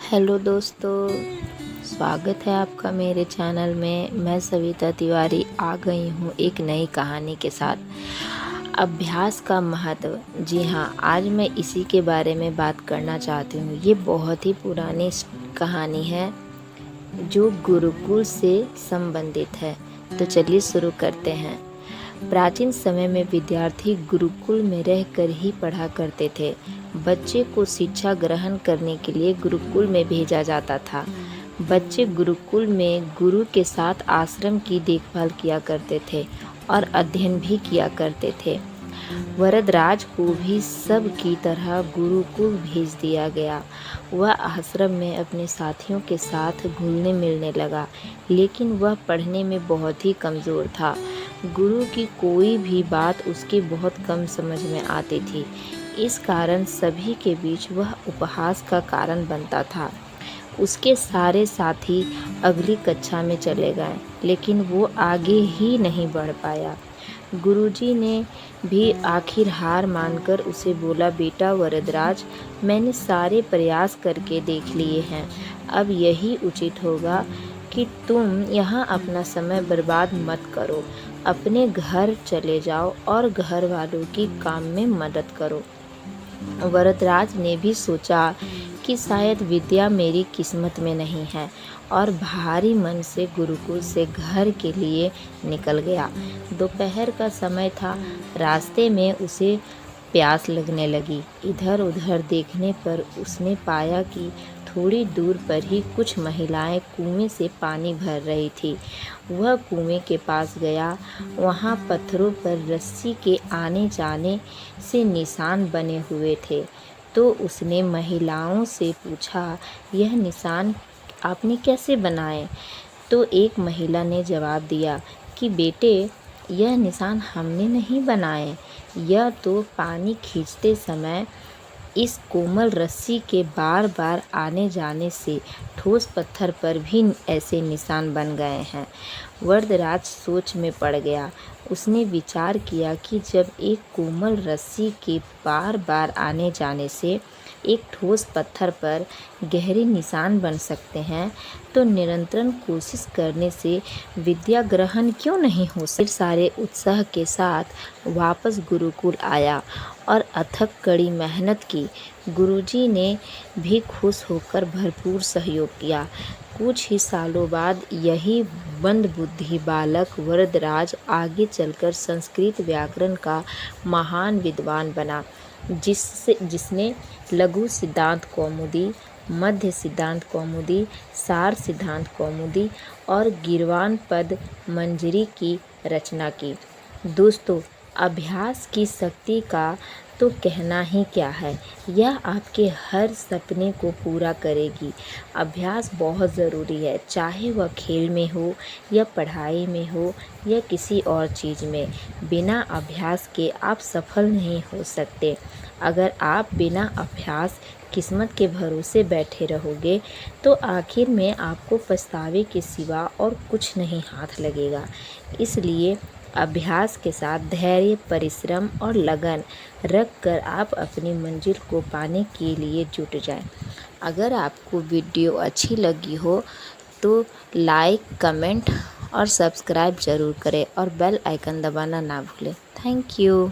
Hello दोस्तों, स्वागत है आपका मेरे चैनल में। मैं सविता तिवारी आ गई हूँ एक नई कहानी के साथ। अभ्यास का महत्व। जी हाँ, आज मैं इसी के बारे में बात करना चाहती हूँ। ये बहुत ही पुरानी कहानी है जो गुरुकुल से संबंधित है। तो चलिए शुरू करते हैं। प्राचीन समय में विद्यार्थी गुरुकुल में रहकर ही पढ़ा करते थे। बच्चे को शिक्षा ग्रहण करने के लिए गुरुकुल में भेजा जाता था। बच्चे गुरुकुल में गुरु के साथ आश्रम की देखभाल किया करते थे और अध्ययन भी किया करते थे। वरदराज को भी सब की तरह गुरुकुल भेज दिया गया। वह आश्रम में अपने साथियों के साथ घुलने मिलने लगा, लेकिन वह पढ़ने में बहुत ही कमज़ोर था। गुरु की कोई भी बात उसके बहुत कम समझ में आती थी। इस कारण सभी के बीच वह उपहास का कारण बनता था। उसके सारे साथी अगली कक्षा में चले गए, लेकिन वो आगे ही नहीं बढ़ पाया। गुरुजी ने भी आखिर हार मानकर उसे बोला, बेटा वरदराज, मैंने सारे प्रयास करके देख लिए हैं। अब यही उचित होगा कि तुम यहाँ अपना समय बर्बाद मत करो। अपने घर चले जाओ और घर वालों की काम में मदद करो। वरदराज ने भी सोचा कि शायद विद्या मेरी किस्मत में नहीं है, और भारी मन से गुरुकुल से घर के लिए निकल गया। दोपहर का समय था। रास्ते में उसे प्यास लगने लगी। इधर उधर देखने पर उसने पाया कि थोड़ी दूर पर ही कुछ महिलाएं कुएं से पानी भर रही थी। वह कुएं के पास गया। वहां पत्थरों पर रस्सी के आने जाने से निशान बने हुए थे। तो उसने महिलाओं से पूछा, यह निशान आपने कैसे बनाए? तो एक महिला ने जवाब दिया कि बेटे, यह निशान हमने नहीं बनाए। यह तो पानी खींचते समय इस कोमल रस्सी के बार बार आने जाने से ठोस पत्थर पर भी ऐसे निशान बन गए हैं। वरदराज सोच में पड़ गया। उसने विचार किया कि जब एक कोमल रस्सी के बार बार आने जाने से एक ठोस पत्थर पर गहरे निशान बन सकते हैं, तो निरंतर कोशिश करने से विद्या ग्रहण क्यों नहीं हो सकती। सारे उत्साह के साथ वापस गुरुकुल आया और अथक कड़ी मेहनत की। गुरुजी ने भी खुश होकर भरपूर सहयोग किया। कुछ ही सालों बाद यही मंदबुद्धि बालक वरदराज आगे चलकर संस्कृत व्याकरण का महान विद्वान बना, जिसने लघु सिद्धांत कौमुदी, मध्य सिद्धांत कौमुदी, सार सिद्धांत कौमुदी और गीर्वाण पद मंजरी की रचना की। दोस्तों, अभ्यास की शक्ति का तो कहना ही क्या है। यह आपके हर सपने को पूरा करेगी। अभ्यास बहुत ज़रूरी है, चाहे वह खेल में हो या पढ़ाई में हो या किसी और चीज़ में। बिना अभ्यास के आप सफल नहीं हो सकते। अगर आप बिना अभ्यास किस्मत के भरोसे बैठे रहोगे, तो आखिर में आपको पछतावे के सिवा और कुछ नहीं हाथ लगेगा। इसलिए अभ्यास के साथ धैर्य, परिश्रम और लगन रख कर आप अपनी मंजिल को पाने के लिए जुट जाएं। अगर आपको वीडियो अच्छी लगी हो तो लाइक, कमेंट और सब्सक्राइब ज़रूर करें और बेल आइकन दबाना ना भूलें। Thank you.